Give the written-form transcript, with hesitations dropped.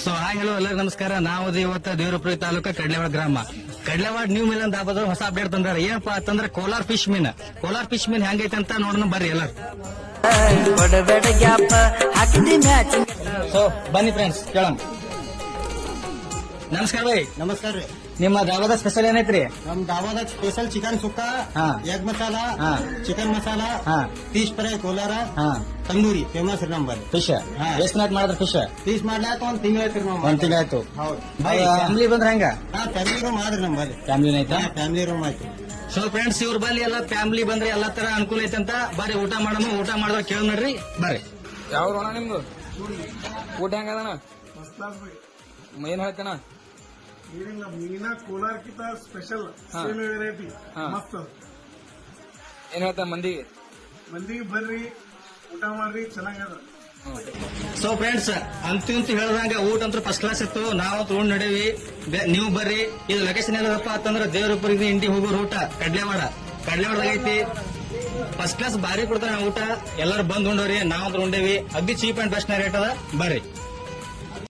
So hi hello ಎಲ್ಲರಿಗೂ ನಮಸ್ಕಾರ. ನಾವು ಇವತ್ತು ದೇವರಪುರಿ ತಾಲೂಕು ಕಡ್ಲೆವಾಡ ಗ್ರಾಮ. ಕಡ್ಲೆವಾಡ ನ್ಯೂ ಮಿಲ್ ಅಂತ ದಾಬದ ಹೊಸ ಅಪ್ಡೇಟ್ ತಂದಾರ. ಏನಪ್ಪಾ ಅಂತಂದ್ರೆ ಕೋಲಾರ್ ಫಿಶ್ ಮೀನ್. ಕೋಲಾರ್ ಫಿಶ್ ಮೀನ್ ಹೆಂಗೈತೆ ಅಂತ ನೋಡೋಣ ಬರ್ರಿ ಎಲ್ಲರೂ. ಸೊ ಬನ್ನಿ ಫ್ರೆಂಡ್ಸ್ ಕೇಳೋಣ. ನಮಸ್ಕಾರ ಬೈ. ನಮಸ್ಕಾರ ರೀ. ನಿಮ್ಮ ದಾಬದ ಸ್ಪೆಷಲ್ ಏನೈತ್ರಿ? ನಮ್ ಧಾಬಾದಾಗ ಸ್ಪೆಷಲ್ ಚಿಕನ್ ಸುಕ್ಕ, ಹಾ. ಎಗ್ ಮಸಾಲ, ಹಾ. ಚಿಕನ್ ಮಸಾಲ, ಹಾ. ಫಿಶ್ ಫ್ರೈ ಕೋಲಾರ, ಹಾ ತಂದೂರಿ ಫೇಮಸ್ ರೀ ನಂಬರ್. ಫಿಶ್ ಹಾ. ಎಷ್ಟು ನಾಟ್ ಮಾಡಿದ್ರ ಫಿಶ್? ಫಿಶ್ ಮಾಡ್ಲಾಕ ಒಂದ್ ತಿಂಗಳ ಐತ್ರಿ ನಾವು. ಒಂದ್ ತಿಂಗಳಾಯ್ತು. ಹೌದು. ಫ್ಯಾಮಿಲಿ ಬಂದ್ರ ಹೆಂಗ? ಫ್ಯಾಮಿಲಿ ರೂಮ್ ಆದ್ರಿ ನಮ್ಮಲ್ಲಿ. ಫ್ಯಾಮಿಲಿ ಐತಾ? ಫ್ಯಾಮಿಲಿ ರೂಮ್ ಆಯ್ತು. ಸೊ ಫ್ರೆಂಡ್ಸ್ ಇವ್ರ ಬಲ್ಲಿ ಎಲ್ಲ ಫ್ಯಾಮಿಲಿ ಬಂದ್ರೆ ಎಲ್ಲಾ ತರ ಅನುಕೂಲ ಐತೆ ಅಂತ ಬರ್ರಿ ಊಟ ಮಾಡೋಣ. ಊಟ ಮಾಡಿದ್ರೆ ಕೇಳ ನೋಡ್ರಿ ಬರ್ರಿ. ಯಾವ ಅಣ್ಣ ನಿಮ್ದು ಊಟ ಹೆಂಗದಣ್ಣ? ಏನ್ ಹೇಳ್ತಾನ? ಏನಿಲ್ಲ, ಮೀನಾ ಕೋಲಾರ್ಕಿಂತ ಸ್ಪೆಷಲ್ ಹಾ. ಸೇಮ್ ವೆರೈಟಿ ಹಾ. ಮಸ್ತ್. ಏನ್ ಹೇಳ್ತಾನ ಮಂದಿಗೆ? ಮಂದಿಗೆ ಬರ್ರಿ, ಊಟ ಮಾಡ್ರಿ, ಚೆನ್ನಾಗದ. ಸೊ ಫ್ರೆಂಡ್ಸ್ ಅಂತೂ ಹೇಳ್ದಂಗ ಊಟ ಅಂತೂ ಫಸ್ಟ್ ಕ್ಲಾಸ್ ಇತ್ತು. ನಾವಂತೂ ಉಂಡ್ ನಡೀವಿ. ನೀವು ಬರ್ರಿ. ಇದು ಲೊಕೇಶನ್ ಏನದಪ್ಪ ಅಂತಂದ್ರೆ ದೇವರಪುರಿಗೆ ಇಂಡಿ ಹೋಗೋ ರೂಟ ಕಡ್ಲೆವಾಡದಾಗ ಐತಿ. ಫಸ್ಟ್ ಕ್ಲಾಸ್ ಬಾರಿ ಕೊಡ್ತಾನೆ ಊಟ. ಎಲ್ಲರೂ ಬಂದ್ ಉಂಡವ್ರಿ. ನಾವಂತೂ ಉಂಡೇವಿ. ಅಗ್ದಿ ಚೀಪ್ ಅಂಡ್ ಬೆಸ್ಟ್ ರೇಟ್ ಅದ ಬರ್ರಿ.